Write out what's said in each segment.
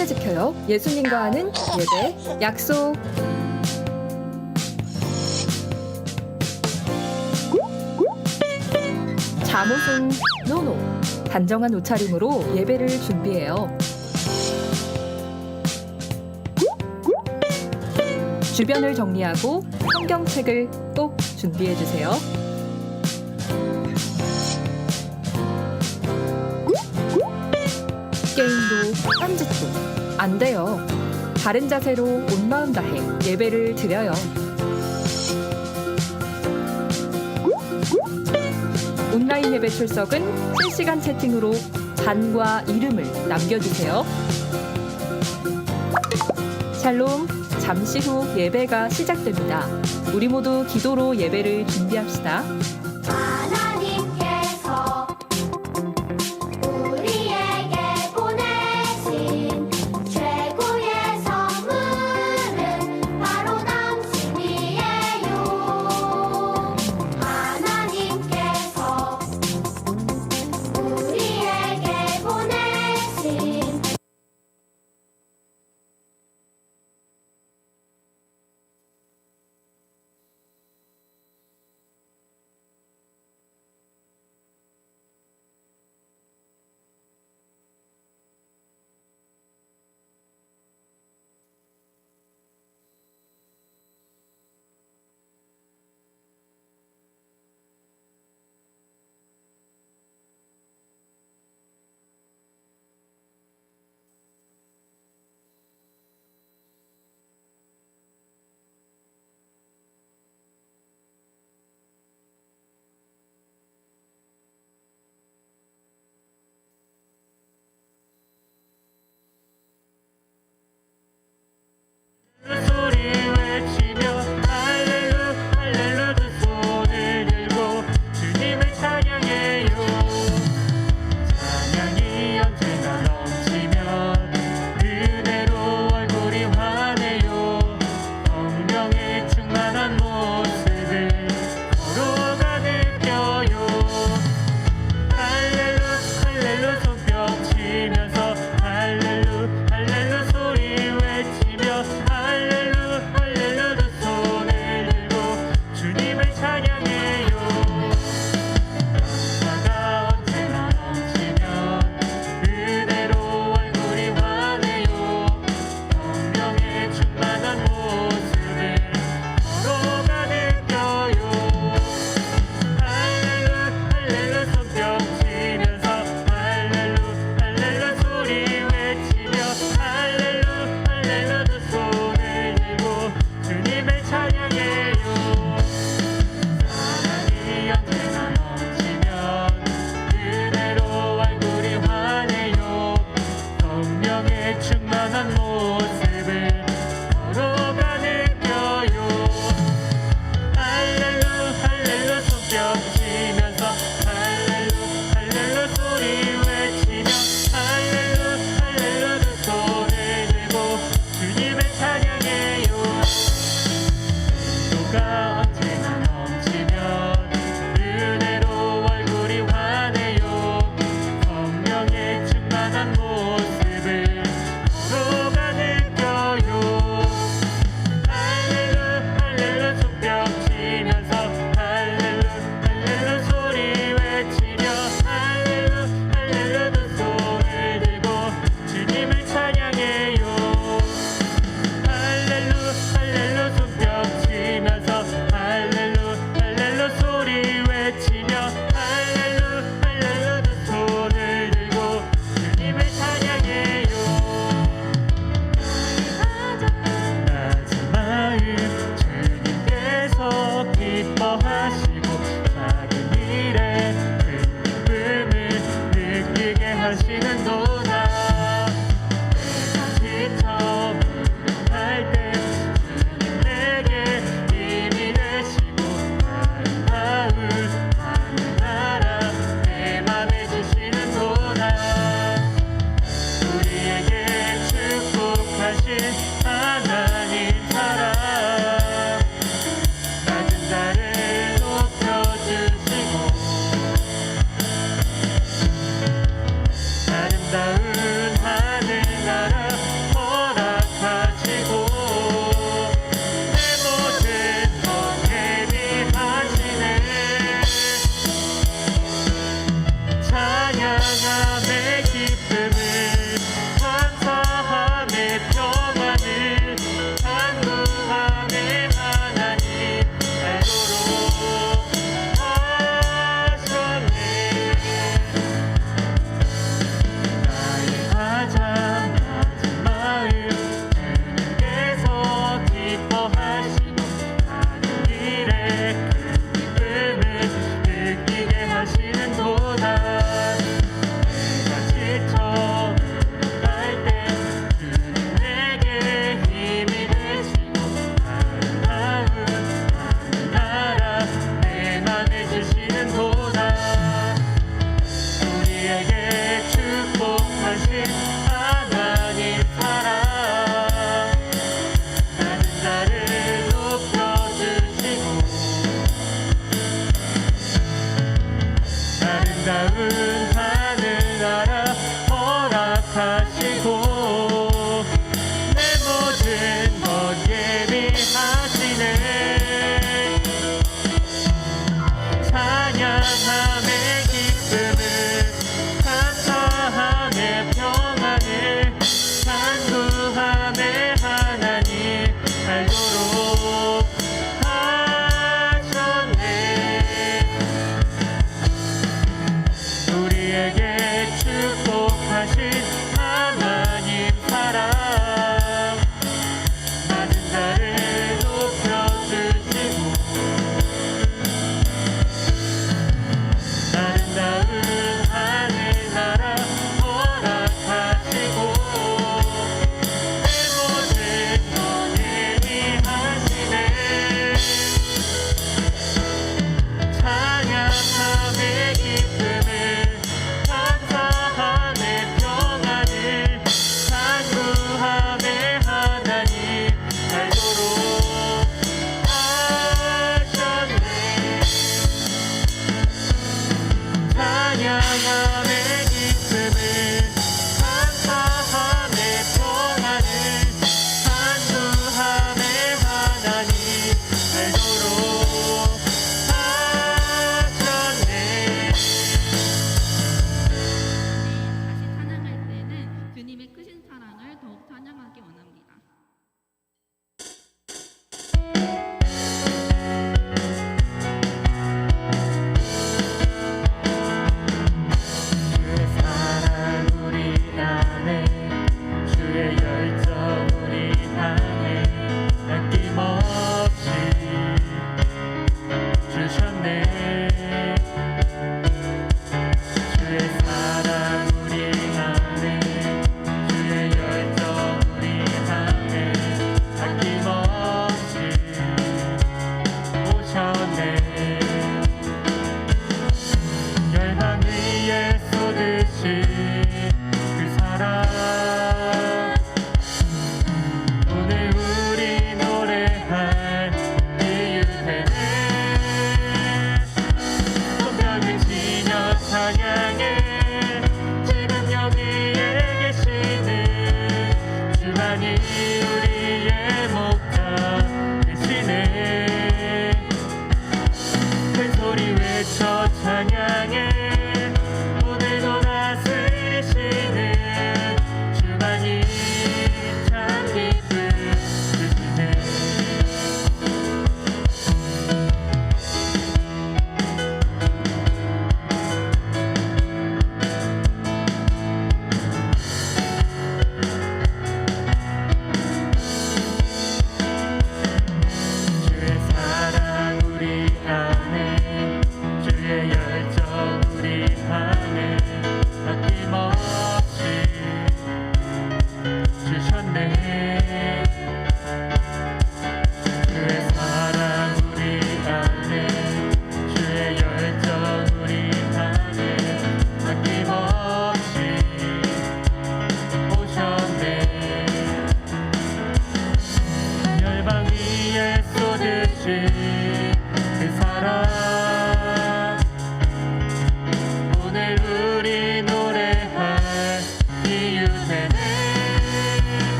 함께 지켜요. 예수님과 하는 예배 약속. 잠옷은 노노. 단정한 옷차림으로 예배를 준비해요. 주변을 정리하고 성경책을 꼭 준비해 주세요. 게임도 딴짓도 안 돼요. 바른 자세로 온 마음 다해 예배를 드려요. 온라인 예배 출석은 실시간 채팅으로 잔과 이름을 남겨주세요. 샬롬, 잠시 후 예배가 시작됩니다. 우리 모두 기도로 예배를 준비합시다. 하나님께서 우리에게 보내신 최고의 선물은 바로 당신이에요. 하나님께서 우리에게 보내신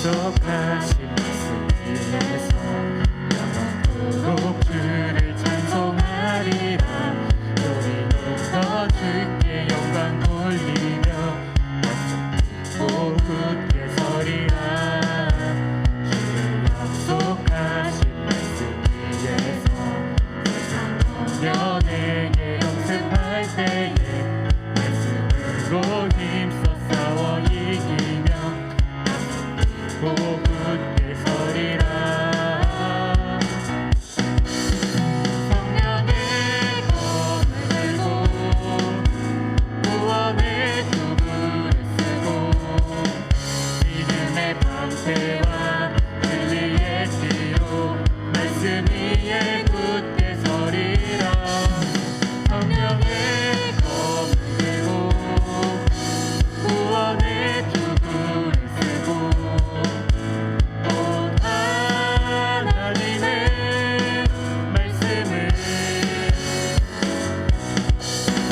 약속하신 말씀 위에서 영원토록 주를 찬송하리라. 우리 높여 주께 영광 돌리며 약속 굳게 서리라. 주의 약속하신 말씀 위에서 세상 내게 연습할 때에 말씀으로 힘써 싸워 이기며 약속 굳게 서리라. 성령의 검을 들고 구원의 투구를 쓰고 믿음의 방패와 진리의 뒤로 말씀 위에 굳게 서리라. 성령의 검을 들고 구원의 투구를 쓰고 온 하나님의 말씀을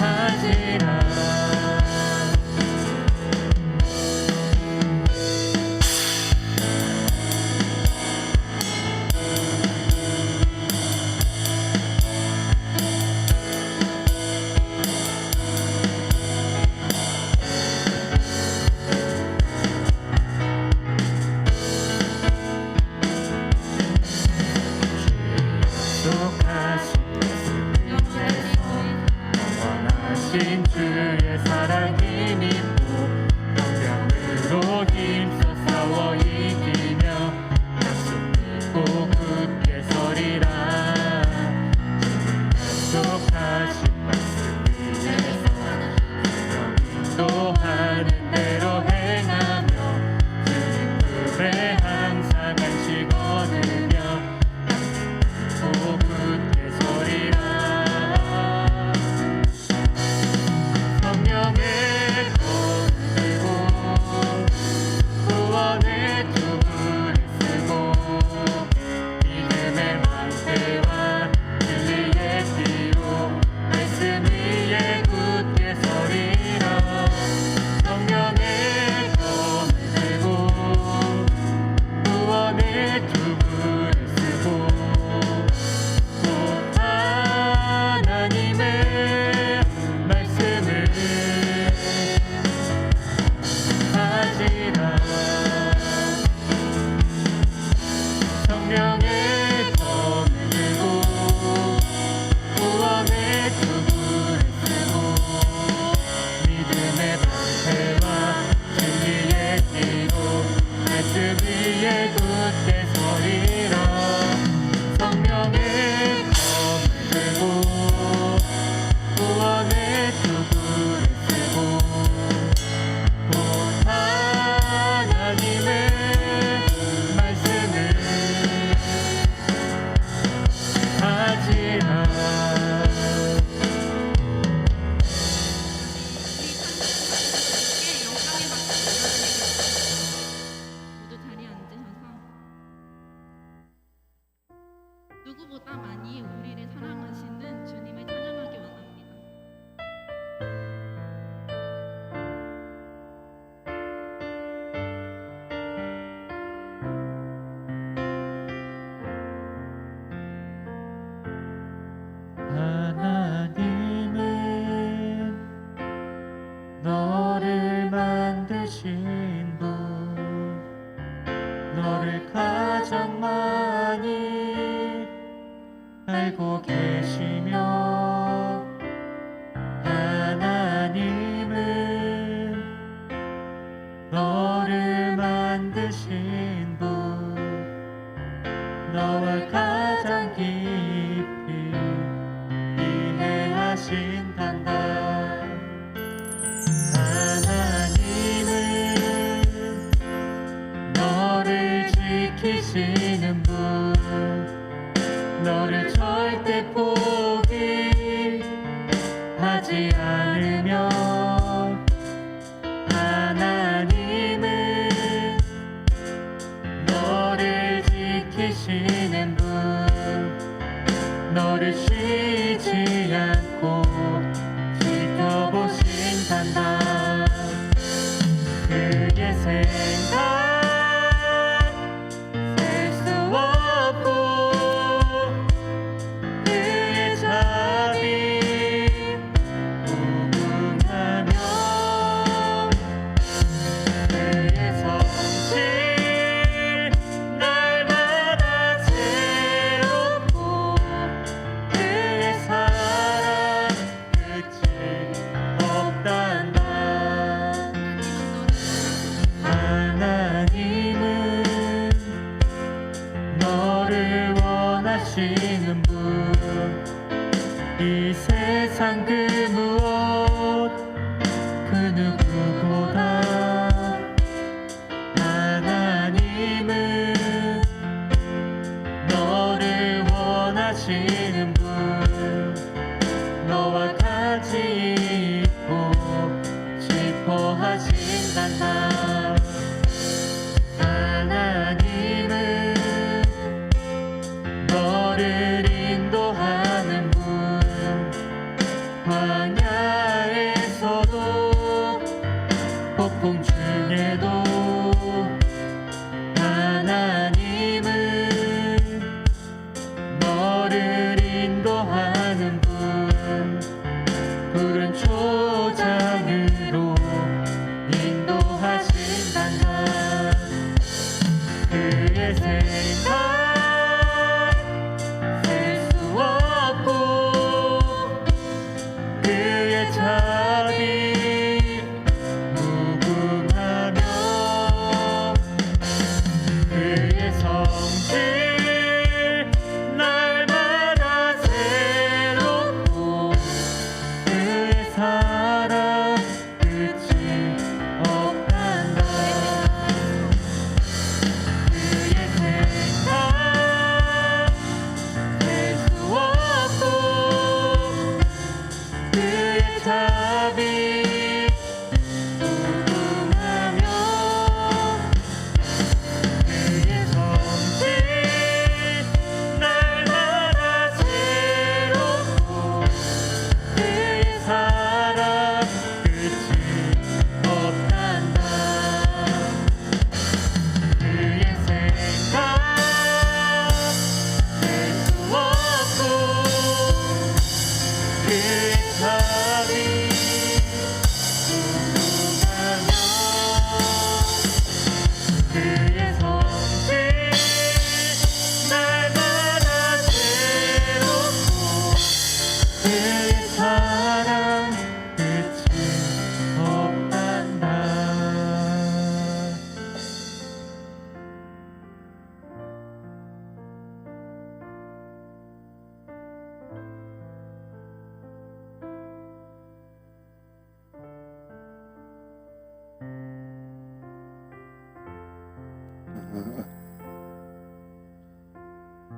하시라. 약속하신 말씀 위에서 영원하신 주의 사랑이 믿고 영광으로 힘써 싸워 이기며 약속 믿고 굳게 서리라. 약속하신 말씀 위에서 인도하는 대로 행하며 주님 품에 항상 안식 얻으며 굳게 서리라. 성령의 검을 들고 구원의 투구를 쓰고 믿음의 방패와 진리의 뒤로 말씀 위에 굳게 서리라. 성령의 검을 들고 구원의 투구를 쓰고 곧 하나님의 말씀을 하시라. 성령의 검을 들고 구원의 투구를 쓰고 믿음의 방패와 진리의 뒤로 말씀 위에 굳게 서리라. 성령의 검을 들고 구원의 투구를 쓰고 곧 하나님의 말씀을 하시라. 모두 자리에 앉으셔서 누구보다 많이 우리를 사랑하시는 주님을 찬양하기 원합니다. 하나님은 너를 만드신 분, 너를 가장 많이 알고 계시며 하나님은 너를 만드신 분, 너와 가장 깊이 이해하신단다. 하나님은 너를 지키시는 분, 너를 절대 포기하지 않으며 하나님은 너를 지키시는 분, 너를 쉬지 않고 지켜보신단다. 그의 생각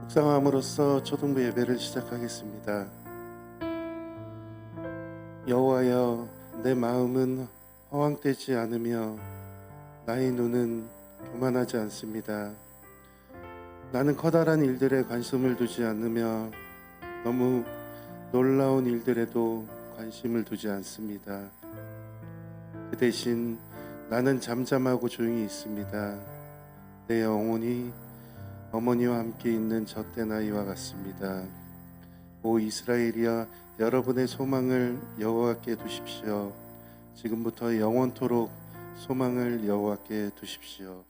묵상함으로써 초등부 예배를 시작하겠습니다. 여호와여, 내 마음은 허황되지 않으며 나의 눈은 교만하지 않습니다. 나는 커다란 일들에 관심을 두지 않으며 너무 놀라운 일들에도 관심을 두지 않습니다. 그 대신 나는 잠잠하고 조용히 있습니다. 내 영혼이 어머니와 함께 있는 젖된 아이와 같습니다. 오 이스라엘이여, 여러분의 소망을 여호와께 두십시오. 지금부터 영원토록 소망을 여호와께 두십시오.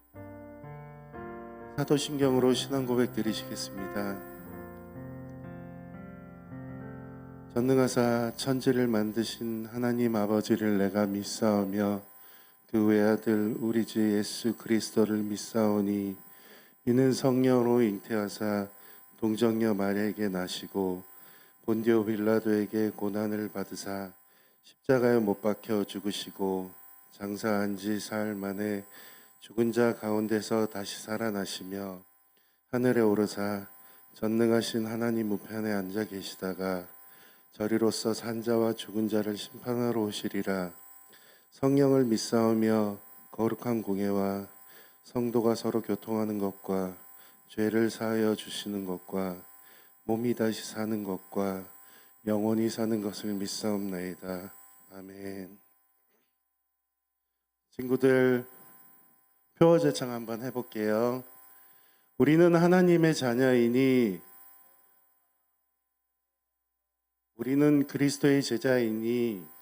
사도신경으로 신앙 고백 드리시겠습니다. 전능하사 천지를 만드신 하나님 아버지를 내가 믿사오며 그 외아들 우리 주 예수 그리스도를 믿사오니 이는 성령으로 잉태하사 동정녀 마리아에게 나시고 본디오 빌라도에게 고난을 받으사 십자가에 못 박혀 죽으시고 장사한 지 사흘 만에 죽은 자 가운데서 다시 살아나시며 하늘에 오르사 전능하신 하나님 우편에 앉아 계시다가 저리로서 산 자와 죽은 자를 심판하러 오시리라. 성령을 믿사오며 거룩한 공예와 성도가 서로 교통하는 것과 죄를 사하여 주시는 것과 몸이 다시 사는 것과 영원히 사는 것을 믿사옵나이다. 아멘. 친구들, 표어 제창 한번 해볼게요. 우리는 하나님의 자녀이니, 우리는 그리스도의 제자이니,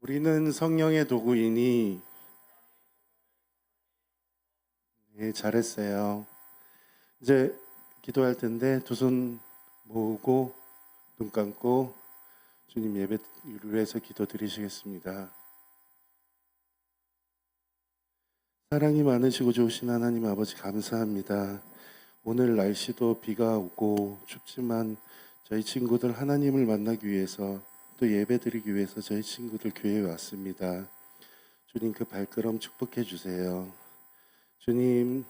우리는 성령의 도구이니. 네, 잘했어요. 이제 기도할 텐데 두 손 모으고 눈 감고 주님 예배를 위해서 기도 드리시겠습니다. 사랑이 많으시고 좋으신 하나님 아버지, 감사합니다. 오늘 날씨도 비가 오고 춥지만 저희 친구들 하나님을 만나기 위해서 또 예배 드리기 위해서 저희 친구들 교회에 왔습니다. 주님, 그 발걸음 축복해 주세요. 주님,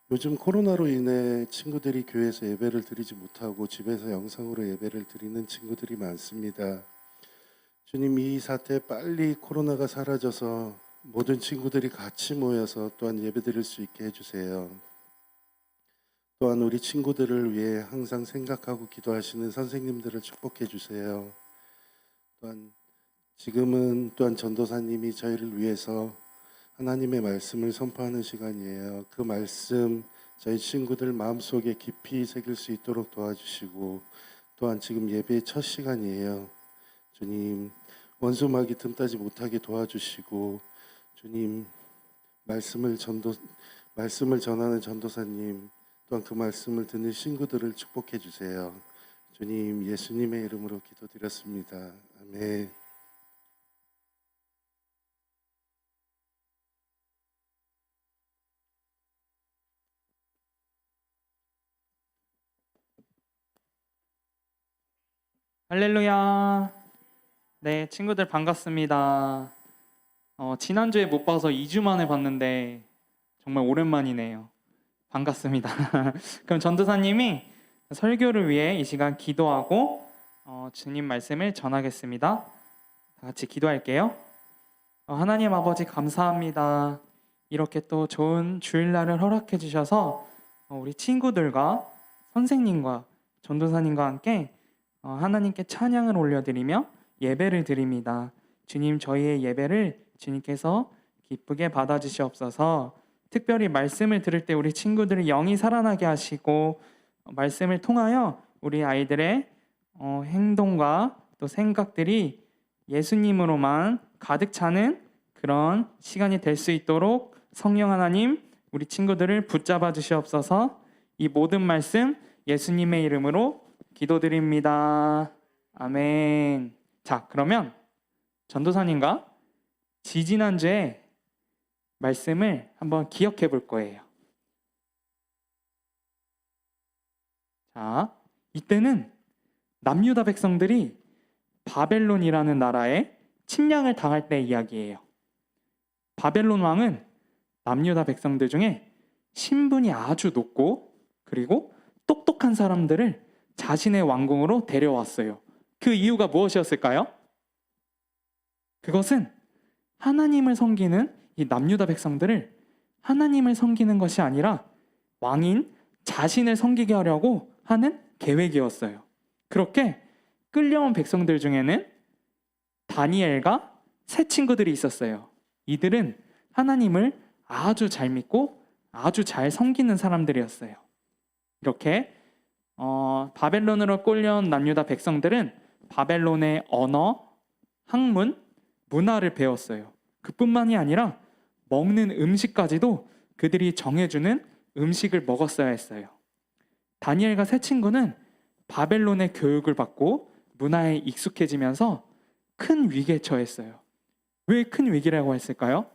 요즘 코로나로 인해 친구들이 교회에서 예배를 드리지 못하고 집에서 영상으로 예배를 드리는 친구들이 많습니다. 주님, 이 사태 빨리 코로나가 사라져서 모든 친구들이 같이 모여서 또한 예배 드릴 수 있게 해주세요. 또한 우리 친구들을 위해 항상 생각하고 기도하시는 선생님들을 축복해 주세요. 또한 지금은 또한 전도사님이 저희를 위해서 하나님의 말씀을 선포하는 시간이에요. 그 말씀 저희 친구들 마음속에 깊이 새길 수 있도록 도와주시고, 또한 지금 예배의 첫 시간이에요. 주님, 원수마귀 틈타지 못하게 도와주시고, 주님, 말씀을 전하는 전도사님, 또한 그 말씀을 듣는 친구들을 축복해 주세요. 주님, 예수님의 이름으로 기도드렸습니다. 아멘. 할렐루야. 네, 친구들 반갑습니다. 지난주에 못 봐서 2주 만에 봤는데 정말 오랜만이네요. 반갑습니다. 그럼 전도사님이 설교를 위해 이 시간 기도하고 주님 말씀을 전하겠습니다. 다 같이 기도할게요. 하나님 아버지, 감사합니다. 이렇게 또 좋은 주일날을 허락해 주셔서 우리 친구들과 선생님과 전도사님과 함께 하나님께 찬양을 올려드리며 예배를 드립니다. 주님, 저희의 예배를 주님께서 기쁘게 받아주시옵소서. 특별히 말씀을 들을 때 우리 친구들의 영이 살아나게 하시고, 말씀을 통하여 우리 아이들의 행동과 또 생각들이 예수님으로만 가득 차는 그런 시간이 될 수 있도록 성령 하나님, 우리 친구들을 붙잡아 주시옵소서. 이 모든 말씀 예수님의 이름으로 기도드립니다. 아멘. 자, 그러면 전도사님과 지지난주에 말씀을 한번 기억해 볼 거예요. 자, 이때는 남유다 백성들이 바벨론이라는 나라에 침략을 당할 때 이야기예요. 바벨론 왕은 남유다 백성들 중에 신분이 아주 높고 그리고 똑똑한 사람들을 자신의 왕궁으로 데려왔어요. 그 이유가 무엇이었을까요? 그것은 하나님을 섬기는 이 남유다 백성들을 하나님을 섬기는 것이 아니라 왕인 자신을 섬기게 하려고 하는 계획이었어요. 그렇게 끌려온 백성들 중에는 다니엘과 세 친구들이 있었어요. 이들은 하나님을 아주 잘 믿고 아주 잘 섬기는 사람들이었어요. 이렇게 바벨론으로 끌려온 남유다 백성들은 바벨론의 언어, 학문, 문화를 배웠어요. 그뿐만이 아니라 먹는 음식까지도 그들이 정해주는 음식을 먹었어야 했어요. 다니엘과 세 친구는 바벨론의 교육을 받고 문화에 익숙해지면서 큰 위기에 처했어요. 왜 큰 위기라고 했을까요?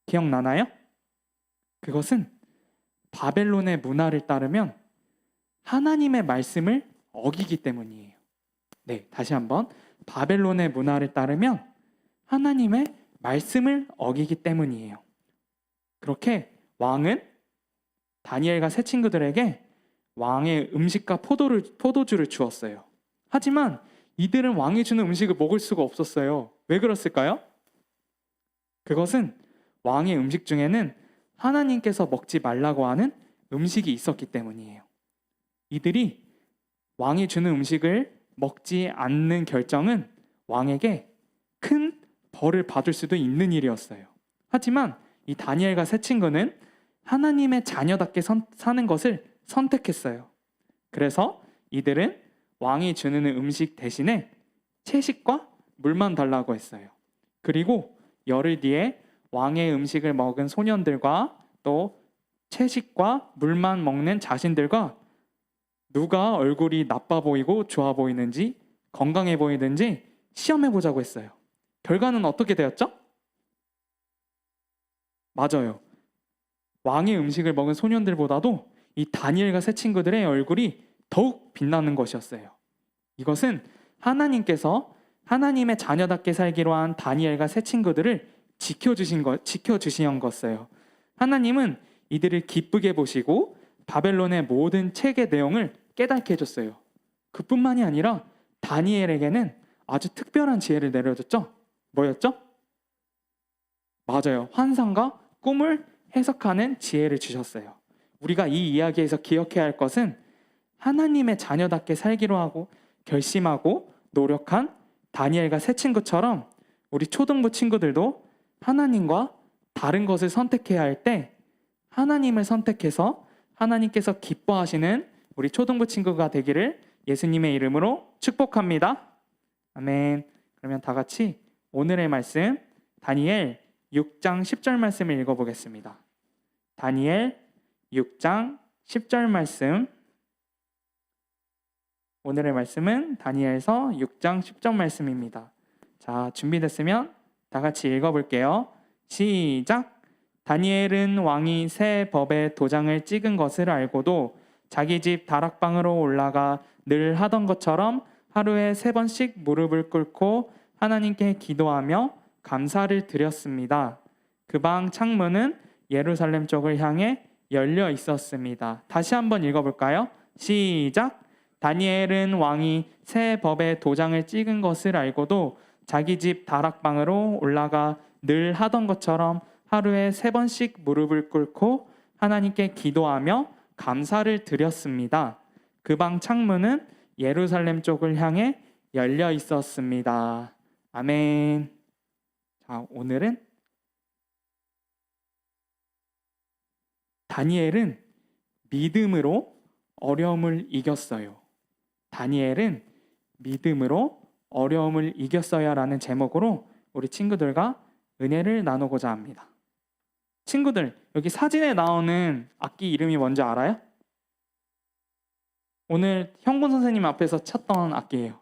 기억나나요? 그것은 바벨론의 문화를 따르면 하나님의 말씀을 어기기 때문이에요. 네, 다시 한번. 바벨론의 문화를 따르면 하나님의 말씀을 어기기 때문이에요. 그렇게 왕은 다니엘과 세 친구들에게 왕의 음식과 포도주를 주었어요. 하지만 이들은 왕이 주는 음식을 먹을 수가 없었어요. 왜 그랬을까요? 그것은 왕의 음식 중에는 하나님께서 먹지 말라고 하는 음식이 있었기 때문이에요. 이들이 왕이 주는 음식을 먹지 않는 결정은 왕에게 큰 벌을 받을 수도 있는 일이었어요. 하지만 이 다니엘과 세 친구는 하나님의 자녀답게 사는 것을 선택했어요. 그래서 이들은 왕이 주는 음식 대신에 채식과 물만 달라고 했어요. 그리고 열흘 뒤에 왕의 음식을 먹은 소년들과 또 채식과 물만 먹는 자신들과 누가 얼굴이 나빠 보이고 좋아 보이는지 건강해 보이는지 시험해 보자고 했어요. 결과는 어떻게 되었죠? 맞아요. 왕의 음식을 먹은 소년들보다도 이 다니엘과 세 친구들의 얼굴이 더욱 빛나는 것이었어요. 이것은 하나님께서 하나님의 자녀답게 살기로 한 다니엘과 세 친구들을 지켜주신 것이었어요. 하나님은 이들을 기쁘게 보시고 바벨론의 모든 책의 내용을 깨닫게 해줬어요. 그뿐만이 아니라 다니엘에게는 아주 특별한 지혜를 내려줬죠. 뭐였죠? 맞아요. 환상과 꿈을 해석하는 지혜를 주셨어요. 우리가 이 이야기에서 기억해야 할 것은 하나님의 자녀답게 살기로 하고 결심하고 노력한 다니엘과 세 친구처럼 우리 초등부 친구들도 하나님과 다른 것을 선택해야 할 때 하나님을 선택해서 하나님께서 기뻐하시는 우리 초등부 친구가 되기를 예수님의 이름으로 축복합니다. 아멘. 그러면 다 같이 오늘의 말씀 다니엘 6장 10절 말씀을 읽어보겠습니다. 다니엘 6장 10절 말씀. 오늘의 말씀은 다니엘서 6장 10절 말씀입니다. 자, 준비됐으면 다 같이 읽어볼게요. 시작! 다니엘은 왕이 새 법의 도장을 찍은 것을 알고도 자기 집 다락방으로 올라가 늘 하던 것처럼 하루에 3번씩 무릎을 꿇고 하나님께 기도하며 감사를 드렸습니다. 그 방 창문은 예루살렘 쪽을 향해 열려 있었습니다. 다시 한번 읽어볼까요? 시작! 다니엘은 왕이 새 법의 도장을 찍은 것을 알고도 자기 집 다락방으로 올라가 늘 하던 것처럼 하루에 3번씩 무릎을 꿇고 하나님께 기도하며 감사를 드렸습니다. 그 방 창문은 예루살렘 쪽을 향해 열려 있었습니다. 아멘. 자, 오늘은 다니엘은 믿음으로 어려움을 이겼어요. 다니엘은 믿음으로 어려움을 이겼어요라는 제목으로 우리 친구들과 은혜를 나누고자 합니다. 친구들, 여기 사진에 나오는 악기 이름이 뭔지 알아요? 오늘 형군 선생님 앞에서 쳤던 악기예요.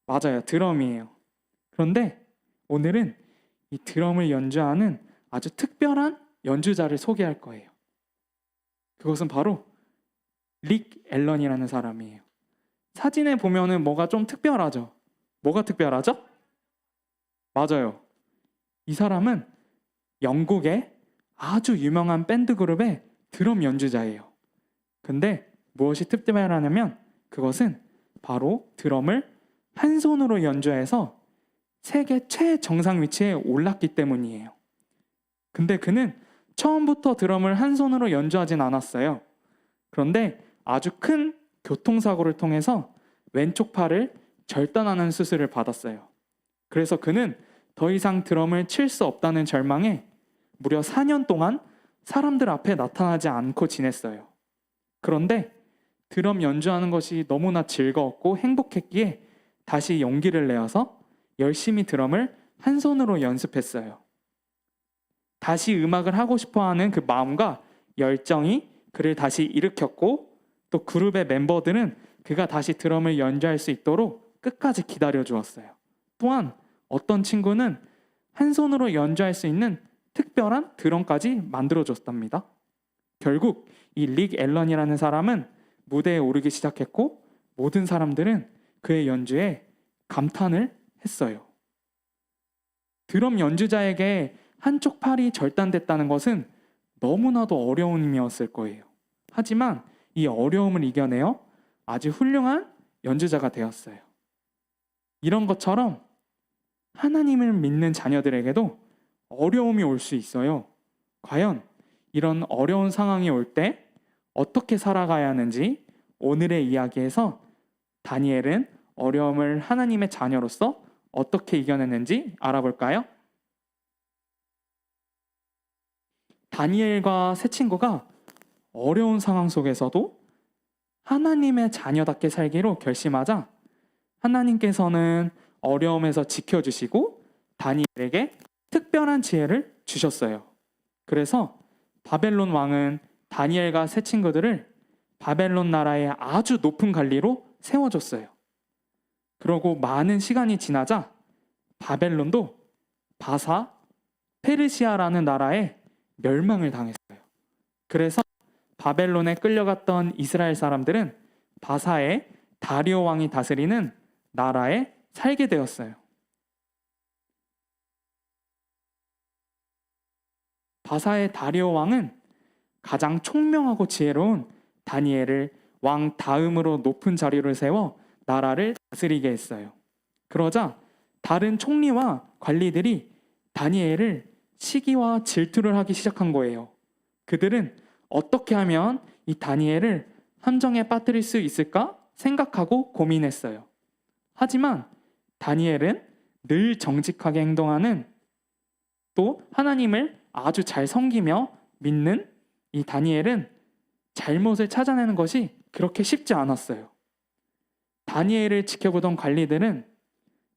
맞아요, 드럼이에요. 그런데 오늘은 이 드럼을 연주하는 아주 특별한 연주자를 소개할 거예요. 그것은 바로 릭 앨런이라는 사람이에요. 사진에 보면은 뭐가 좀 특별하죠? 뭐가 특별하죠? 맞아요. 이 사람은 영국의 아주 유명한 밴드 그룹의 드럼 연주자예요. 근데 무엇이 특별하냐면 그것은 바로 드럼을 한 손으로 연주해서 세계 최정상 위치에 올랐기 때문이에요. 근데 그는 처음부터 드럼을 한 손으로 연주하진 않았어요. 그런데 아주 큰 교통사고를 통해서 왼쪽 팔을 절단하는 수술을 받았어요. 그래서 그는 더 이상 드럼을 칠 수 없다는 절망에 무려 4년 동안 사람들 앞에 나타나지 않고 지냈어요. 그런데 드럼 연주하는 것이 너무나 즐거웠고 행복했기에 다시 용기를 내어서 열심히 드럼을 한 손으로 연습했어요. 다시 음악을 하고 싶어하는 그 마음과 열정이 그를 다시 일으켰고, 또 그룹의 멤버들은 그가 다시 드럼을 연주할 수 있도록 끝까지 기다려 주었어요. 또한 어떤 친구는 한 손으로 연주할 수 있는 특별한 드럼까지 만들어 줬답니다. 결국 이 릭 앨런이라는 사람은 무대에 오르기 시작했고, 모든 사람들은 그의 연주에 감탄을 했어요. 드럼 연주자에게 한쪽 팔이 절단됐다는 것은 너무나도 어려운 일이었을 거예요. 하지만 이 어려움을 이겨내어 아주 훌륭한 연주자가 되었어요. 이런 것처럼 하나님을 믿는 자녀들에게도 어려움이 올 수 있어요. 과연 이런 어려운 상황이 올 때 어떻게 살아가야 하는지 오늘의 이야기에서 다니엘은 어려움을 하나님의 자녀로서 어떻게 이겨냈는지 알아볼까요? 다니엘과 세 친구가 어려운 상황 속에서도 하나님의 자녀답게 살기로 결심하자 하나님께서는 어려움에서 지켜주시고 다니엘에게 특별한 지혜를 주셨어요. 그래서 바벨론 왕은 다니엘과 세 친구들을 바벨론 나라의 아주 높은 관리로 세워줬어요. 그러고 많은 시간이 지나자 바벨론도 바사, 페르시아라는 나라에 멸망을 당했어요. 그래서 바벨론에 끌려갔던 이스라엘 사람들은 바사의 다리오 왕이 다스리는 나라에 살게 되었어요. 바사의 다리오 왕은 가장 총명하고 지혜로운 다니엘을 왕 다음으로 높은 자리를 세워 나라를 다스리게 했어요. 그러자 다른 총리와 관리들이 다니엘을 시기와 질투를 하기 시작한 거예요. 그들은 어떻게 하면 이 다니엘을 함정에 빠뜨릴 수 있을까 생각하고 고민했어요. 하지만 다니엘은 늘 정직하게 행동하는, 또 하나님을 아주 잘 섬기며 믿는 이 다니엘은 잘못을 찾아내는 것이 그렇게 쉽지 않았어요. 다니엘을 지켜보던 관리들은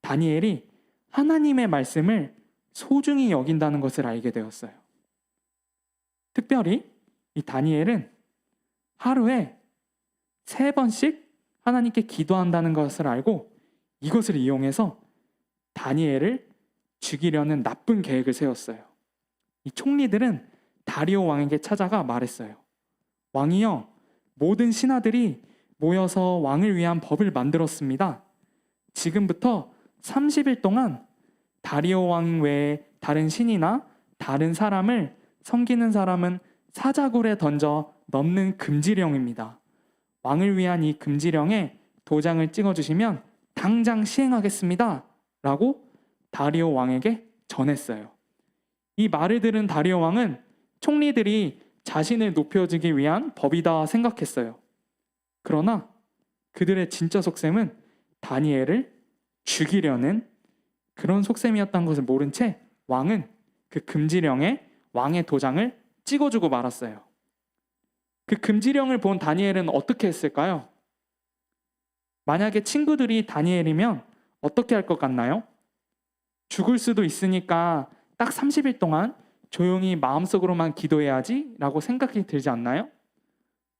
다니엘이 하나님의 말씀을 소중히 여긴다는 것을 알게 되었어요. 특별히 이 다니엘은 하루에 3번씩 하나님께 기도한다는 것을 알고 이것을 이용해서 다니엘을 죽이려는 나쁜 계획을 세웠어요. 이 총리들은 다리오 왕에게 찾아가 말했어요. 왕이여, 모든 신하들이 모여서 왕을 위한 법을 만들었습니다. 지금부터 30일 동안 다리오 왕 외에 다른 신이나 다른 사람을 섬기는 사람은 사자굴에 던져 넣는 금지령입니다. 왕을 위한 이 금지령에 도장을 찍어주시면 당장 시행하겠습니다. 라고 다리오 왕에게 전했어요. 이 말을 들은 다리오 왕은 총리들이 자신을 높여주기 위한 법이다 생각했어요. 그러나 그들의 진짜 속셈은 다니엘을 죽이려는 그런 속셈이었다는 것을 모른 채 왕은 그 금지령에 왕의 도장을 찍어주고 말았어요. 그 금지령을 본 다니엘은 어떻게 했을까요? 만약에 친구들이 다니엘이면 어떻게 할 것 같나요? 죽을 수도 있으니까 딱 30일 동안 조용히 마음속으로만 기도해야지 라고 생각이 들지 않나요?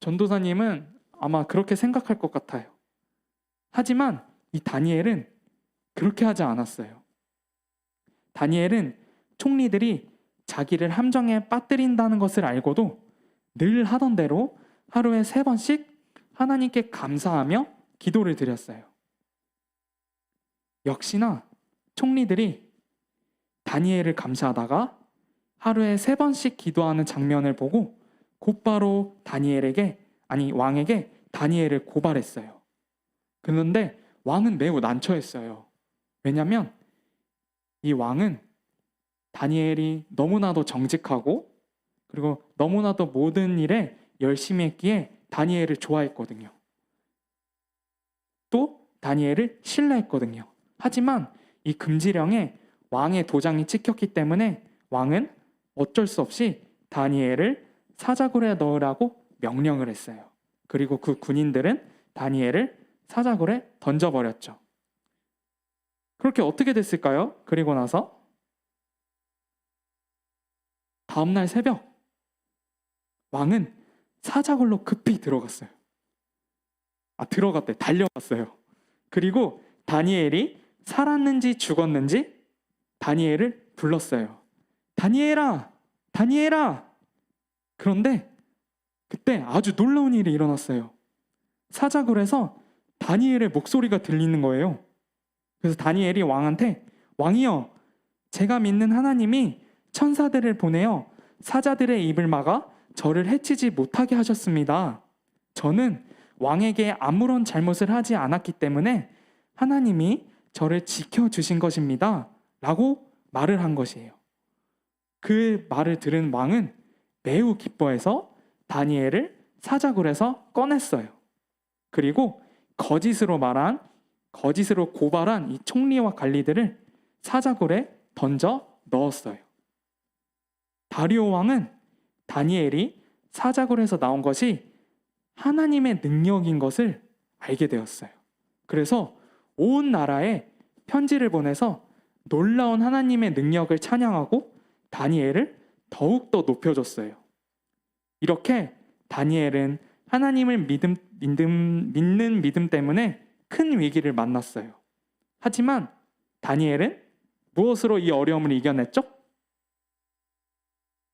전도사님은 아마 그렇게 생각할 것 같아요. 하지만 이 다니엘은 그렇게 하지 않았어요. 다니엘은 총리들이 자기를 함정에 빠뜨린다는 것을 알고도 늘 하던 대로 하루에 3번씩 하나님께 감사하며 기도를 드렸어요. 역시나 총리들이 다니엘을 감시하다가 하루에 3번씩 기도하는 장면을 보고 곧바로 왕에게 다니엘을 고발했어요. 그런데 왕은 매우 난처했어요. 왜냐하면 이 왕은 다니엘이 너무나도 정직하고 그리고 너무나도 모든 일에 열심히 했기에 다니엘을 좋아했거든요. 또 다니엘을 신뢰했거든요. 하지만 이 금지령에 왕의 도장이 찍혔기 때문에 왕은 어쩔 수 없이 다니엘을 사자굴에 넣으라고 명령을 했어요. 그리고 그 군인들은 다니엘을 사자굴에 던져버렸죠. 그렇게 어떻게 됐을까요? 그리고 나서 다음날 새벽 왕은 사자굴로 급히 들어갔어요. 달려갔어요. 그리고 다니엘이 살았는지 죽었는지 다니엘을 불렀어요. 다니엘아! 다니엘아! 그런데 그때 아주 놀라운 일이 일어났어요. 사자굴에서 다니엘의 목소리가 들리는 거예요. 그래서 다니엘이 왕한테 왕이여, 제가 믿는 하나님이 천사들을 보내어 사자들의 입을 막아 저를 해치지 못하게 하셨습니다. 저는 왕에게 아무런 잘못을 하지 않았기 때문에 하나님이 저를 지켜주신 것입니다. 라고 말을 한 것이에요. 그 말을 들은 왕은 매우 기뻐해서 다니엘을 사자굴에서 꺼냈어요. 그리고 거짓으로 고발한 이 총리와 관리들을 사자굴에 던져 넣었어요. 다리오 왕은 다니엘이 사자굴에서 나온 것이 하나님의 능력인 것을 알게 되었어요. 그래서 온 나라에 편지를 보내서 놀라운 하나님의 능력을 찬양하고 다니엘을 더욱더 높여줬어요. 이렇게 다니엘은 하나님을 믿는 믿음 때문에 큰 위기를 만났어요. 하지만 다니엘은 무엇으로 이 어려움을 이겨냈죠?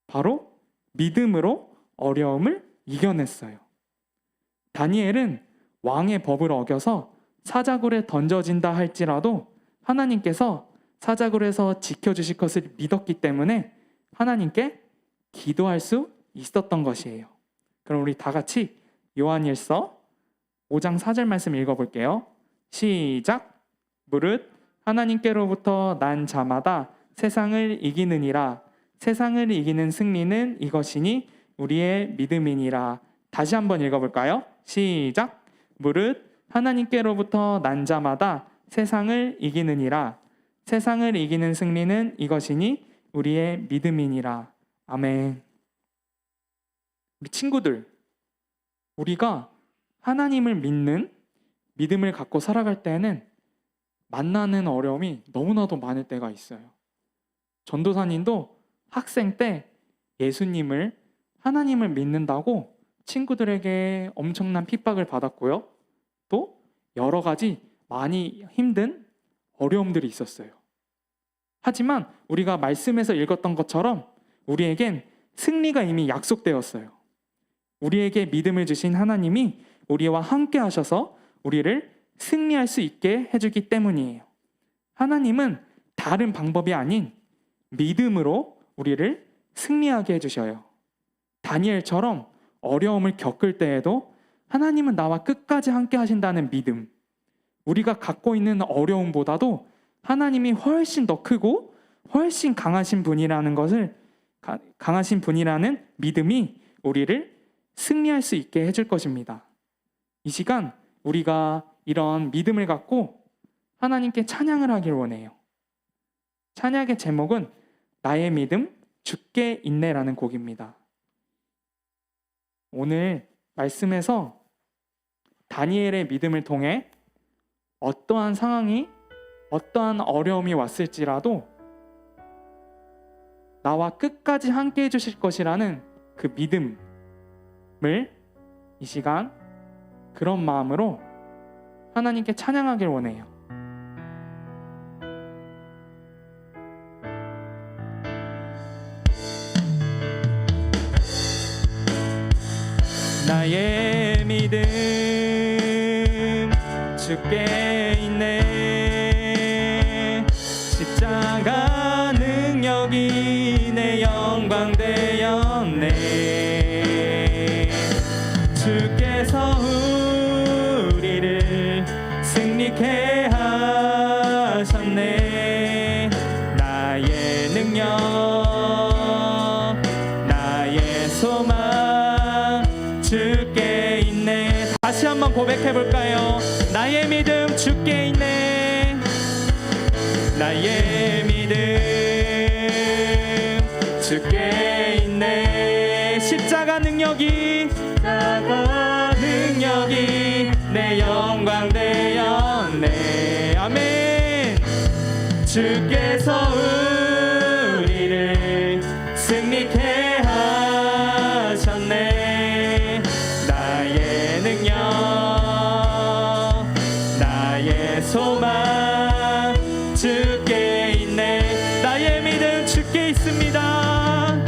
바로 믿음으로 어려움을 이겨냈어요. 다니엘은 왕의 법을 어겨서 사자굴에 던져진다 할지라도 하나님께서 사자굴에서 지켜주실 것을 믿었기 때문에 하나님께 기도할 수 있었던 것이에요. 그럼 우리 다 같이 요한일서 5장 4절 말씀 읽어볼게요. 시작. 무릇 하나님께로부터 난 자마다 세상을 이기느니라. 세상을 이기는 승리는 이것이니 우리의 믿음이니라. 다시 한번 읽어볼까요? 시작. 무릇 하나님께로부터 난 자마다 세상을 이기느니라. 세상을 이기는 승리는 이것이니 우리의 믿음이니라. 아멘. 우리 친구들, 우리가 하나님을 믿는 믿음을 갖고 살아갈 때는 만나는 어려움이 너무나도 많을 때가 있어요. 전도사님도 학생 때 예수님을, 하나님을 믿는다고 친구들에게 엄청난 핍박을 받았고요. 또 여러 가지 많이 힘든 어려움들이 있었어요. 하지만 우리가 말씀에서 읽었던 것처럼 우리에겐 승리가 이미 약속되었어요. 우리에게 믿음을 주신 하나님이 우리와 함께 하셔서 우리를 승리할 수 있게 해주기 때문이에요. 하나님은 다른 방법이 아닌 믿음으로 우리를 승리하게 해주셔요. 다니엘처럼 어려움을 겪을 때에도 하나님은 나와 끝까지 함께 하신다는 믿음, 우리가 갖고 있는 어려움보다도 하나님이 훨씬 더 크고 훨씬 강하신 분이라는 믿음이 우리를 승리할 수 있게 해줄 것입니다. 이 시간 우리가 이런 믿음을 갖고 하나님께 찬양을 하길 원해요. 찬양의 제목은 나의 믿음 주께 있네라는 곡입니다. 오늘 말씀에서 다니엘의 믿음을 통해 어떠한 상황이, 어떠한 어려움이 왔을지라도 나와 끝까지 함께 해주실 것이라는 그 믿음을 이 시간 그런 마음으로 하나님께 찬양하길 원해요. 나의 믿음 주께 있네. 십자가 능력이 내 영혼 고백해 볼까요? 나의 믿음 주께 있네. 나의 믿음 주께 있네. 십자가 능력이 내 영광 되었네. 아멘. 주께서 우리를 승리케 하셨네. 나의 능력 나의 소망 주께 있네. 나의 믿음 주께 있습니다.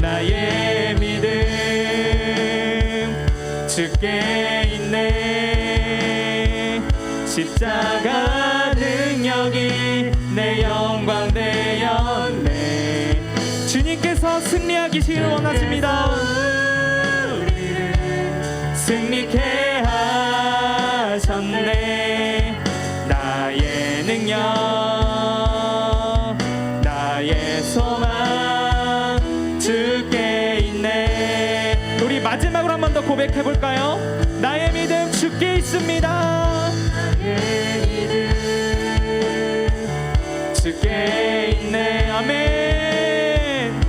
나의 믿음 주께 있네. 십자가 능력이 내 영광 되었네. 주님께서 승리하기를 원하십니다. 승리케 하셨네. 나의 능력 나의 소망 주께 있네. 우리 마지막으로 한 번 더 고백해 볼까요? 나의 믿음 주께 있습니다. 나의 믿음 주께 있네. 아멘.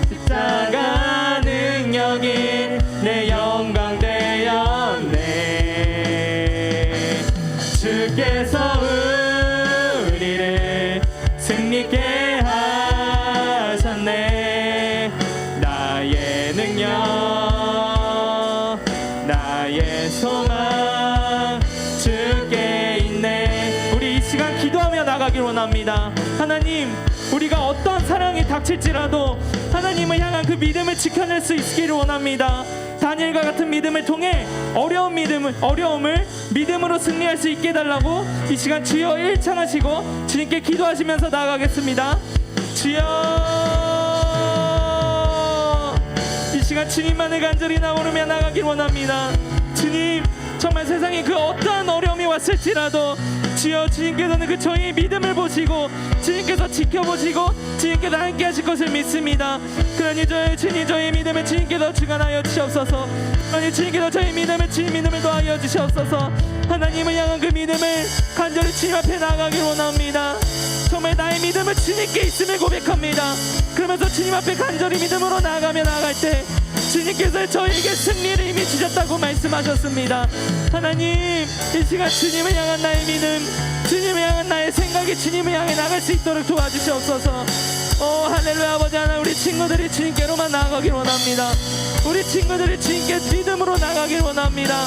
십자가 능력이 내 영광 되었네. 주께서 우리를 승리케 하셨네. 나의 능력 나의 소망 주께 있네. 우리 이 시간 기도하며 나가길 원합니다. 하나님, 우리가 어떤 사랑이 닥칠지라도 하나님을 향한 그 믿음을 지켜낼 수 있기를 원합니다. 다니엘과 같은 믿음을 통해 어려움을 믿음으로 승리할 수 있게 해달라고 이 시간 주여 일창하시고 주님께 기도하시면서 나아가겠습니다. 주여, 이 시간 주님만을 간절히 나오르며 나가길 원합니다. 주님, 정말 세상에 그 어떠한 어려움이 왔을지라도 주여, 주님께서는 그 저희의 믿음을 보시고 주님께서 지켜보시고 주님께서 함께 하실 것을 믿습니다. 그러니 주님, 저희의 믿음을 주님께서 주관하여 주시옵소서. 그러니 주님께서 저희 믿음을 주님 믿음을 더하여 주시옵소서. 하나님을 향한 그 믿음을 간절히 주님 앞에 나아가길 원합니다. 정말 나의 믿음은 주님께 있음을 고백합니다. 그러면서 주님 앞에 간절히 믿음으로 나아가며 나아갈 때 주님께서 저에게 승리를 이미 주셨다고 말씀하셨습니다. 하나님, 이 시간 주님을 향한 나의 믿음, 주님을 향한 나의 생각이 주님을 향해 나갈 수 있도록 도와주시옵소서. 할렐루야. 아버지 하나님, 우리 친구들이 주님께로만 나아가길 원합니다. 우리 친구들이 주님께 믿음으로 나가길 원합니다.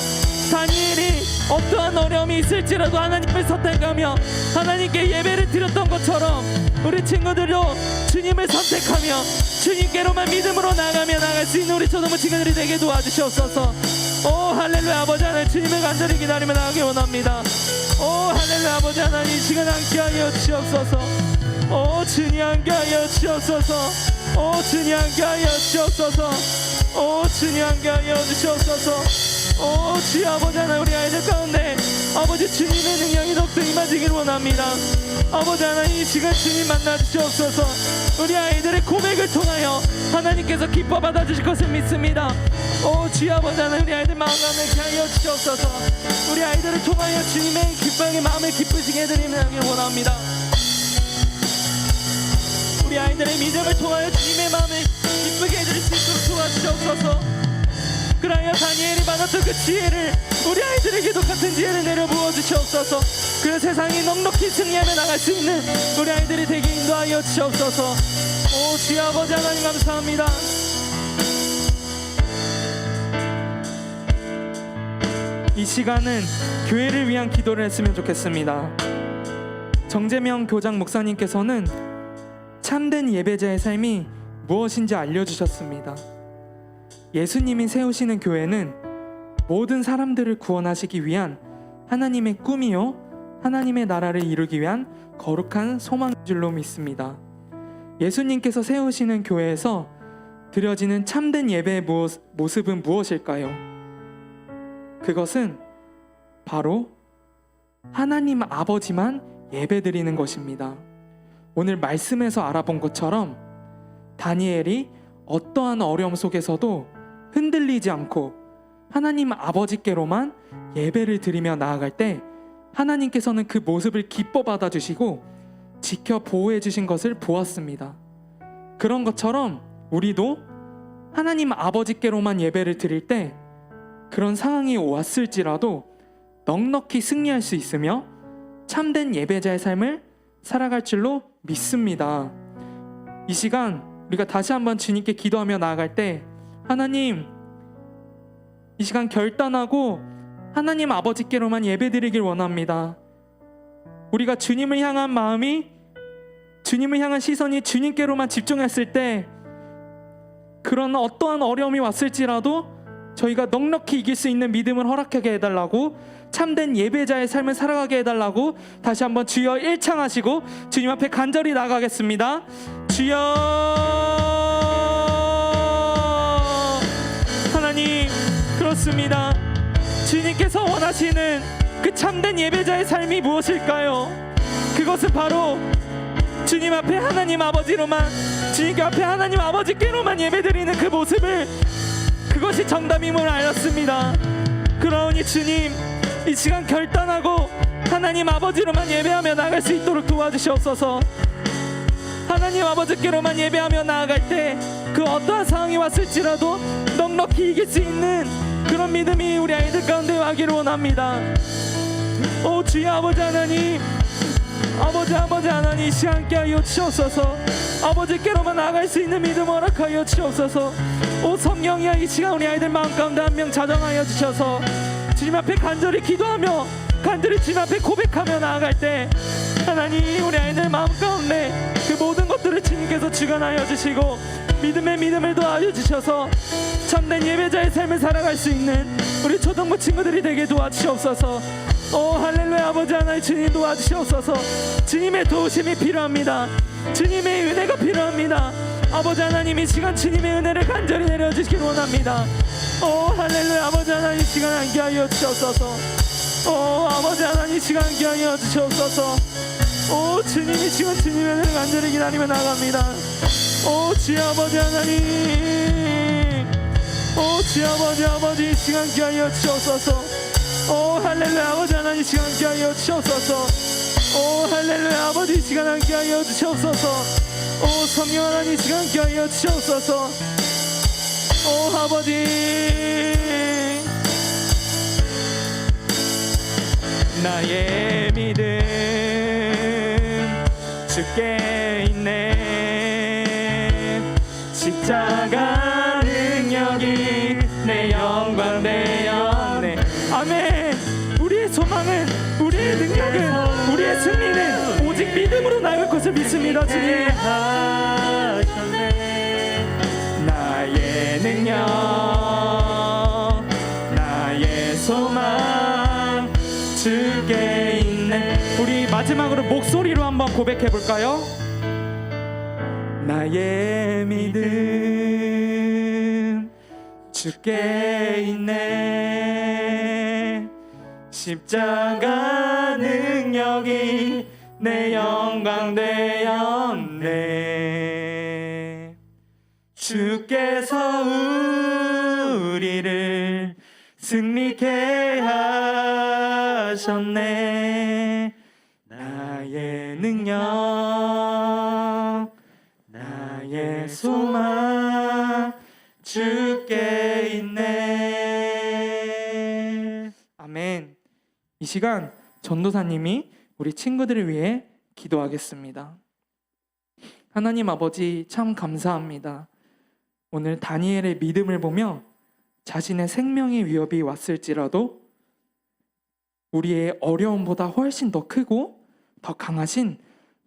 다니엘이 어떠한 어려움이 있을지라도 하나님을 선택하며 하나님께 예배를 드렸던 것처럼 우리 친구들도 주님을 선택하며 주님께로만 믿음으로 나가며 나갈 수 있는 우리 초등부 친구들이 되게 도와주시옵소서. 할렐루야. 아버지 하나님, 주님을 간절히 기다리며 나가길 원합니다. 할렐루야. 아버지 하나님, 이 시간 함께하여 주시옵소서. 주님 함께하여 주시옵소서. 주님 함께하여 주시옵소서. 주님 함께하여 주시옵소서. 주여, 아버지 하나님, 우리 아이들 가운데 아버지 주님의 능력이 더욱더 임하시길 원합니다. 아버지 하나님, 이 시간 주님 만나 주시옵소서. 우리 아이들의 고백을 통하여 하나님께서 기뻐 받아주실 것을 믿습니다. 주여, 아버지 하나님, 우리 아이들 마음을 하여 주시옵소서. 우리 아이들을 통하여 주님의 기뻐하게 마음을 기쁘시게 해드리길 원합니다. 우리 아이들의 믿음을 통하여 주님의 마음을 기쁘게 해드릴 수 있도록 도와주시옵소서. 그러하여 다니엘이 받았던 그 지혜를 우리 아이들에게도 같은 지혜를 내려 부어주시옵소서. 그 세상이 넉넉히 승리하며 나갈 수 있는 우리 아이들이 되게 인도하여 주시옵소서. 주여, 아버지 하나님, 감사합니다. 이 시간은 교회를 위한 기도를 했으면 좋겠습니다. 정재명 교장 목사님께서는 참된 예배자의 삶이 무엇인지 알려주셨습니다. 예수님이 세우시는 교회는 모든 사람들을 구원하시기 위한 하나님의 꿈이요, 하나님의 나라를 이루기 위한 거룩한 소망인 줄로 믿습니다. 예수님께서 세우시는 교회에서 드려지는 참된 예배의 모습은 무엇일까요? 그것은 바로 하나님 아버지만 예배드리는 것입니다. 오늘 말씀에서 알아본 것처럼 다니엘이 어떠한 어려움 속에서도 흔들리지 않고 하나님 아버지께로만 예배를 드리며 나아갈 때 하나님께서는 그 모습을 기뻐 받아주시고 지켜 보호해 주신 것을 보았습니다. 그런 것처럼 우리도 하나님 아버지께로만 예배를 드릴 때 그런 상황이 왔을지라도 넉넉히 승리할 수 있으며 참된 예배자의 삶을 살아갈 줄로 믿습니다. 이 시간 우리가 다시 한번 주님께 기도하며 나아갈 때 하나님, 이 시간 결단하고 하나님 아버지께로만 예배드리길 원합니다. 우리가 주님을 향한 마음이, 주님을 향한 시선이 주님께로만 집중했을 때 그런 어떠한 어려움이 왔을지라도 저희가 넉넉히 이길 수 있는 믿음을 허락하게 해달라고, 참된 예배자의 삶을 살아가게 해달라고 다시 한번 주여 일창하시고 주님 앞에 간절히 나가겠습니다. 주여, 하나님, 그렇습니다. 주님께서 원하시는 그 참된 예배자의 삶이 무엇일까요? 그것은 바로 주님 앞에 하나님 아버지로만, 주님 앞에 하나님 아버지께로만 예배드리는 그 모습을, 그것이 정답임을 알았습니다. 그러니 주님, 이 시간 결단하고 하나님 아버지로만 예배하며 나아갈 수 있도록 도와주시옵소서. 하나님 아버지께로만 예배하며 나아갈 때 그 어떠한 상황이 왔을지라도 넉넉히 이길 수 있는 그런 믿음이 우리 아이들 가운데 하기를 원합니다. 오 주여 아버지 하나님, 아버지 하나님, 이 시간 함께하여 주시옵소서. 아버지께로만 나아갈 수 있는 믿음 허락하여 주시옵소서. 오 성령이여, 이 시간 우리 아이들 마음 가운데 한 명 자정하여 주셔서 주님 앞에 간절히 기도하며 간절히 주님 앞에 고백하며 나아갈 때 하나님, 우리 아이들 마음 가운데 그 모든 것들을 주님께서 주관하여 주시고 믿음을 도와줘 주셔서 참된 예배자의 삶을 살아갈 수 있는 우리 초등부 친구들이 되게 도와주시옵소서. 오 할렐루야. 아버지 하나님, 주님 도와주시옵소서. 주님의 도우심이 필요합니다. 주님의 은혜가 필요합니다. 아버지 하나님, 이 시간 주님의 은혜를 간절히 내려주시길 원합니다. 오 할렐루야. 아버지 하나님, 이 시간 함께하여 주시옵소서. 오 아버지 하나님, 이 시간 함께하여 주시옵소서. 오 주님, 이 시간 주님의 은혜를 간절히 기다리며 나갑니다. 오 주여 아버지 하나님, 오 주여 아버지, 이 시간 함께하여 주시옵소서. 오 할렐루야. 아버지 하나님, 이 시간 함께하여 주시옵소서. 오 할렐루야. 아버지, 이 시간 함께하여 주시옵소서. 오 성령 하나님, 이 시간 함께하여 주시옵소서. 오 아버지, 나의 믿음 주께 있네. 십자가 능력이 내 영광 되었네. 아멘. 우리의 소망은, 우리의 능력은, 우리의 승리는 오직 믿음으로 나갈 것을 믿습니다. 주님, 나의 능력, 나의 소망 주께 있네. 우리 마지막으로 목소리로 한번 고백해 볼까요? 나의 믿음 주께 있네. 십자가 능력이 내 영광 되었네. 주께서 우리를 승리케 하셨네. 나의 능력, 나의 소망 주께 있네. 아멘. 이 시간 전도사님이 우리 친구들을 위해 기도하겠습니다. 하나님 아버지, 참 감사합니다. 오늘 다니엘의 믿음을 보며 자신의 생명의 위협이 왔을지라도 우리의 어려움보다 훨씬 더 크고 더 강하신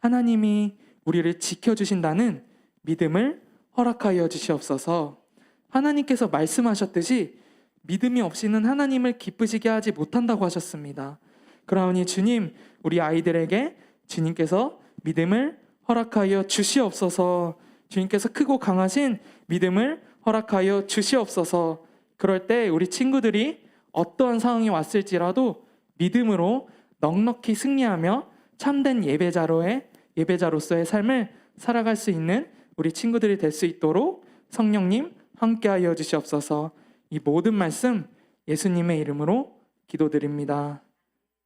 하나님이 우리를 지켜주신다는 믿음을 허락하여 주시옵소서. 하나님께서 말씀하셨듯이 믿음이 없이는 하나님을 기쁘시게 하지 못한다고 하셨습니다. 그러니 주님, 우리 아이들에게 주님께서 믿음을 허락하여 주시옵소서. 주님께서 크고 강하신 믿음을 허락하여 주시옵소서. 그럴 때 우리 친구들이 어떠한 상황이 왔을지라도 믿음으로 넉넉히 승리하며 참된 예배자로서의 삶을 살아갈 수 있는 우리 친구들이 될 수 있도록 성령님 함께하여 주시옵소서. 이 모든 말씀 예수님의 이름으로 기도드립니다.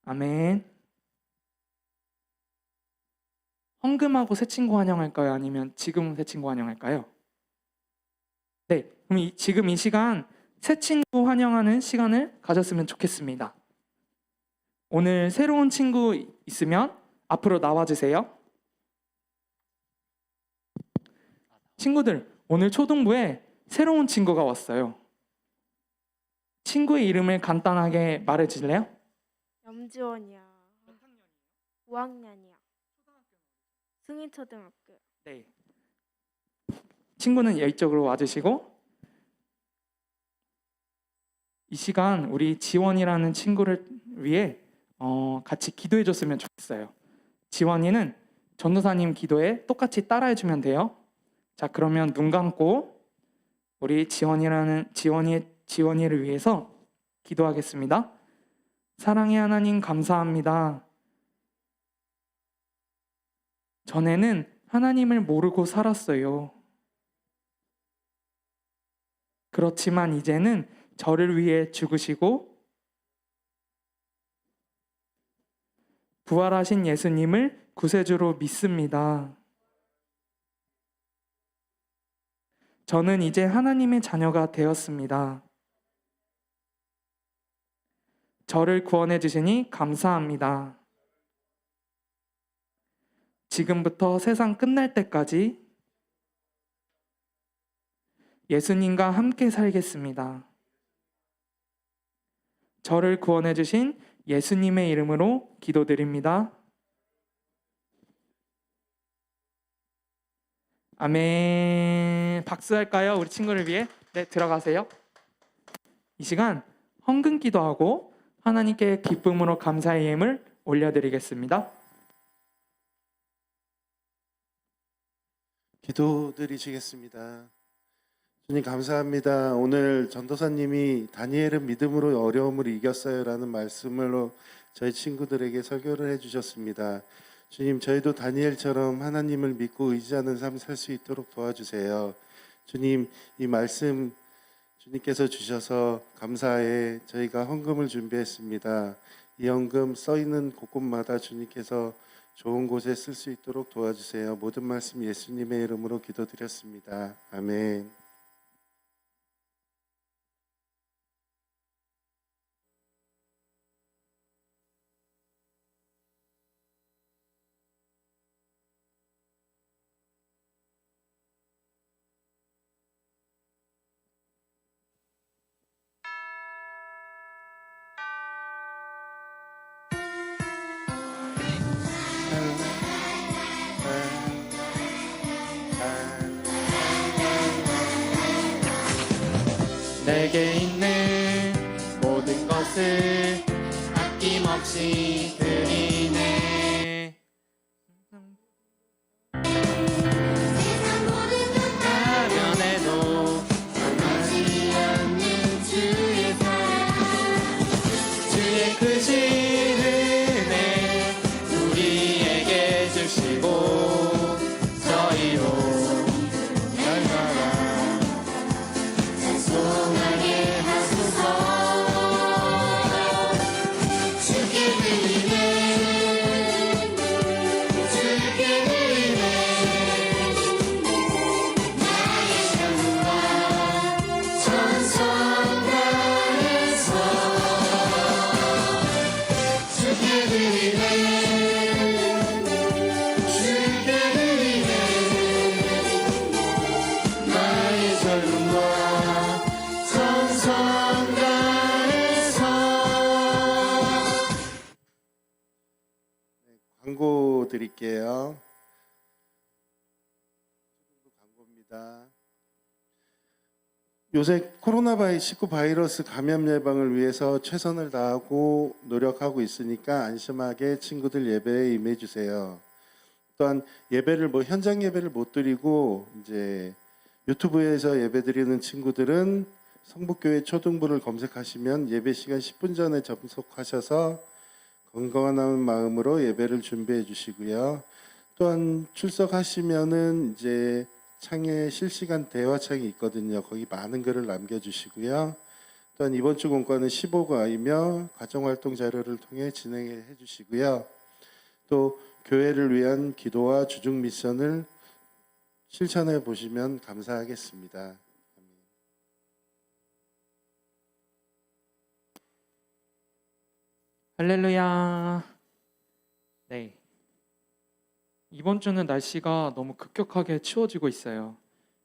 아멘. 헌금하고 새 친구 환영할까요? 아니면 지금 새 친구 환영할까요? 네, 그럼 지금 이 시간 새 친구 환영하는 시간을 가졌으면 좋겠습니다. 오늘 새로운 친구 있으면 앞으로 나와주세요. 친구들, 오늘 초등부에 새로운 친구가 왔어요. 친구의 이름을 간단하게 말해주실래요? 염지원이야. 5학년이야. 승인초등학교. 네. 친구는 이쪽으로 와주시고, 이 시간 우리 지원이라는 친구를 위해 같이 기도해 줬으면 좋겠어요. 지원이는 전도사님 기도에 똑같이 따라해 주면 돼요. 자, 그러면 눈 감고 우리 지원이를 위해서 기도하겠습니다. 사랑의 하나님 감사합니다. 전에는 하나님을 모르고 살았어요. 그렇지만 이제는 저를 위해 죽으시고 부활하신 예수님을 구세주로 믿습니다. 저는 이제 하나님의 자녀가 되었습니다. 저를 구원해 주시니 감사합니다. 지금부터 세상 끝날 때까지 예수님과 함께 살겠습니다. 저를 구원해 주신 예수님의 이름으로 기도드립니다. 아멘. 박수할까요? 우리 친구를 위해. 네, 들어가세요. 이 시간 헌금 기도하고 하나님께 기쁨으로 감사의 예물 올려드리겠습니다. 기도드리시겠습니다. 주님 감사합니다. 오늘 전도사님이 다니엘은 믿음으로 어려움을 이겼어요라는 말씀으로 저희 친구들에게 설교를 해주셨습니다. 주님, 저희도 다니엘처럼 하나님을 믿고 의지하는 삶 살 수 있도록 도와주세요. 주님, 이 말씀 주님께서 주셔서 감사해 저희가 헌금을 준비했습니다. 이 헌금 써 있는 곳곳마다 주님께서 좋은 곳에 쓸 수 있도록 도와주세요. 모든 말씀 예수님의 이름으로 기도드렸습니다. 아멘. 내게 있는 모든 것을 아낌없이 드리네. 세상 모든 것 가면에도 변하지 않는 주의 사랑 주의 크신 은혜 우리에게 주시고 저희로 날마다 찬송하게 하소서. 주께 드리네 주께 드리네 나의 삶과 전성 다해서 주께 드리네 주께 드리네 나의 젊음과 전성 다해서. 광고 드릴게요. 광고입니다. 요새 코로나19 바이러스 감염 예방을 위해서 최선을 다하고 노력하고 있으니까 안심하게 친구들 예배에 임해 주세요. 또한 예배를 현장 예배를 못 드리고 이제 유튜브에서 예배 드리는 친구들은 성북교회 초등부를 검색하시면 예배 시간 10분 전에 접속하셔서 건강한 마음으로 예배를 준비해 주시고요. 또한 출석하시면은 이제 창에 실시간 대화창이 있거든요. 거기 많은 글을 남겨주시고요. 또한 이번 주 공과는 15과이며 가정활동 자료를 통해 진행해 주시고요. 또 교회를 위한 기도와 주중 미션을 실천해 보시면 감사하겠습니다. 할렐루야. 네. 이번 주는 날씨가 너무 급격하게 추워지고 있어요.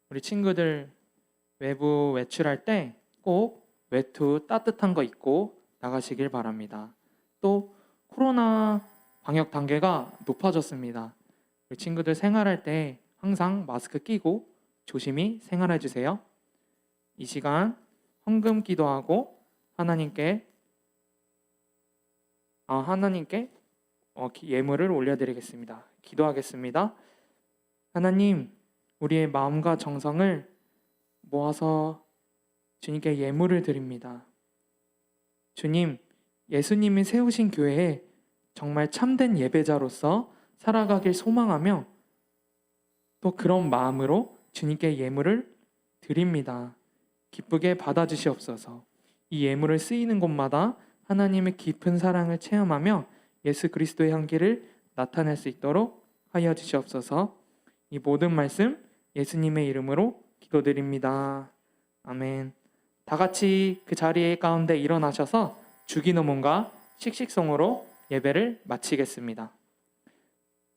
우리 친구들 외부 외출할 때 꼭 외투 따뜻한 거 입고 나가시길 바랍니다. 또 코로나 방역 단계가 높아졌습니다. 우리 친구들 생활할 때 항상 마스크 끼고 조심히 생활해 주세요. 이 시간 헌금 기도하고 하나님께 예물을 올려드리겠습니다. 기도하겠습니다. 하나님, 우리의 마음과 정성을 모아서 주님께 예물을 드립니다. 주님, 예수님이 세우신 교회에 정말 참된 예배자로서 살아가길 소망하며 또 그런 마음으로 주님께 예물을 드립니다. 기쁘게 받아주시옵소서. 이 예물을 쓰이는 곳마다 하나님의 깊은 사랑을 체험하며 예수 그리스도의 향기를 나타낼 수 있도록 하여 주시옵소서. 이 모든 말씀 예수님의 이름으로 기도드립니다. 아멘. 다 같이 그 자리 가운데 일어나셔서 주기도문과 씩씩송으로 예배를 마치겠습니다.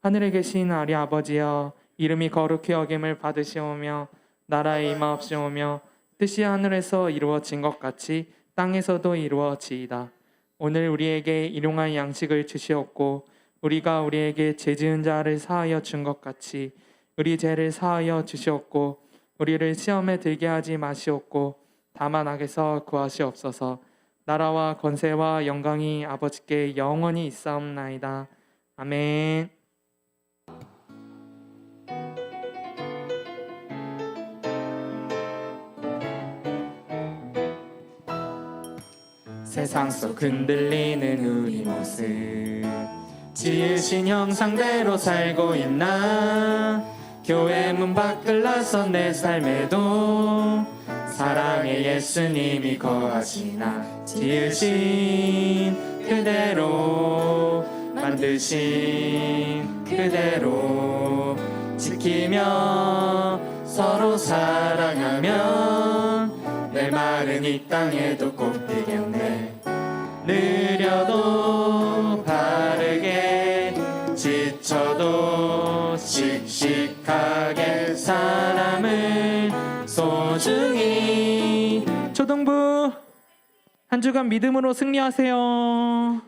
하늘에 계신 아리 아버지여, 이름이 거룩히 여김을 받으시오며 나라에 임하옵시오며 뜻이 하늘에서 이루어진 것 같이 땅에서도 이루어지이다. 오늘 우리에게 일용할 양식을 주시옵고 우리가 우리에게 죄 지은 자를 사하여 준 것 같이 우리 죄를 사하여 주시옵고 우리를 시험에 들게 하지 마시옵고 다만 악에서 구하시옵소서. 나라와 권세와 영광이 아버지께 영원히 있사옵나이다. 아멘. 세상 속 흔들리는 우리 모습 지으신 형상대로 살고 있나? 교회 문 밖을 나선 내 삶에도 사랑의 예수님이 거하시나? 지으신 그대로 만드신 그대로 지키며 서로 사랑하면 내 말은 이 땅에도 꼭 되겠네. 느려도 바르게 지쳐도 씩씩하게 사람을 소중히. 초등부 한 주간 믿음으로 승리하세요.